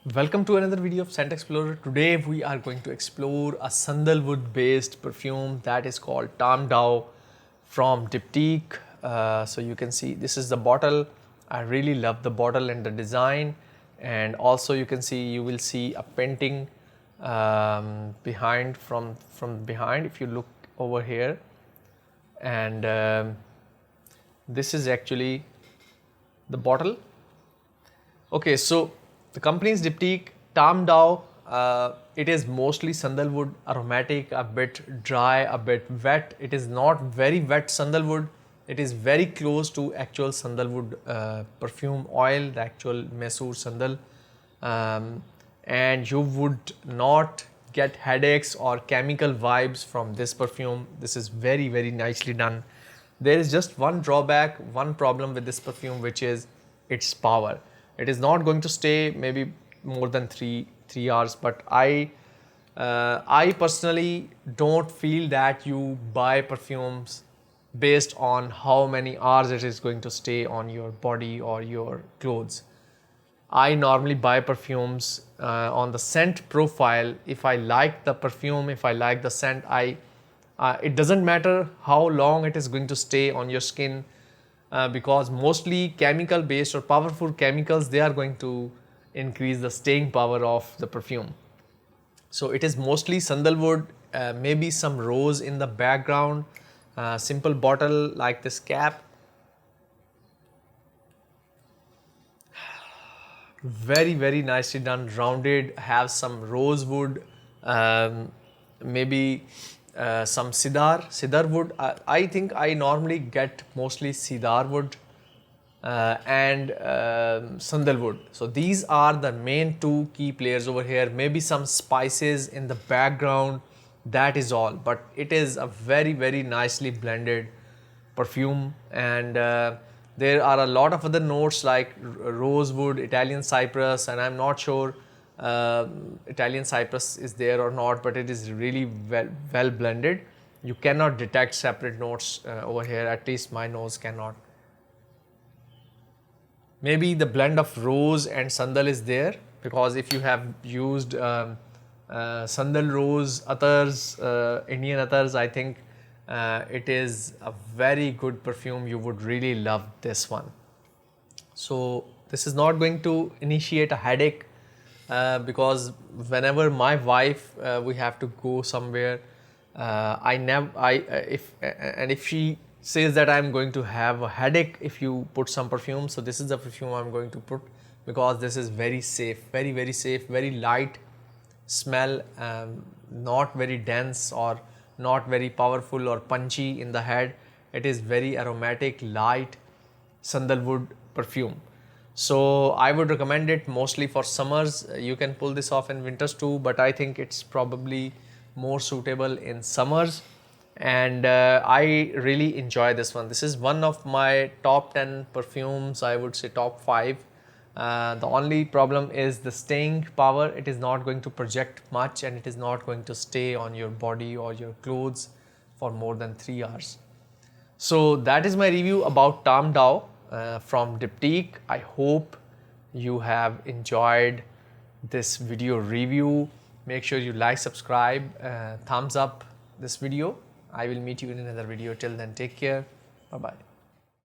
Welcome to another video of Scent Explorer. Today we are going to explore a sandalwood based perfume that is called Tam Dao from Diptyque. So you can see this is the bottle. I really love the bottle and the design, and also you can see, you will see a painting behind from behind if you look over here, and this is actually the bottle. Okay, so the company is Diptyque. Tam Dao, it is mostly sandalwood, aromatic, a bit dry, a bit wet. It is not very wet sandalwood. It is very close to actual sandalwood perfume oil, the actual Mesur sandal. And you would not get headaches or chemical vibes from this perfume. This is very, very nicely done. There is just one drawback, one problem with this perfume, which is its power. It is not going to stay maybe more than three hours, but I personally don't feel that you buy perfumes based on how many hours it is going to stay on your body or your clothes. I normally buy perfumes on the scent profile. If I like the perfume, if I like the scent, it doesn't matter how long it is going to stay on your skin. Because mostly chemical based or powerful chemicals, they are going to increase the staying power of the perfume. So it is mostly sandalwood, maybe some rose in the background, simple bottle like this cap. Very, very nicely done, rounded, have some rosewood, maybe some cedar wood. I think I normally get mostly cedar wood and sandalwood. So these are the main two key players over here. Maybe some spices in the background, that is all. But it is a very, very nicely blended perfume, and there are a lot of other notes like rosewood, Italian cypress, and I'm not sure Italian cypress is there or not, but it is really well blended. You cannot detect separate notes over here, at least my nose cannot. Maybe the blend of rose and sandal is there, because if you have used sandal rose others, Indian others, I think it is a very good perfume. You would really love this one. So this is not going to initiate a headache, because whenever my wife we have to go somewhere, if she says that I'm going to have a headache if you put some perfume, so this is the perfume I'm going to put, because this is very safe, very, very safe, very light smell, not very dense or not very powerful or punchy in the head. It is very aromatic, light sandalwood perfume. So I would recommend it mostly for summers. You can pull this off in winters too, but I think it's probably more suitable in summers. And I really enjoy this one. This is one of my top 10 perfumes, I would say top 5. The only problem is the staying power. It is not going to project much, and it is not going to stay on your body or your clothes for more than 3 hours. So that is my review about Tam Dao from Diptyque. I hope you have enjoyed this video review. Make sure you like, subscribe, thumbs up this video. I will meet you in another video. Till then, take care. Bye bye.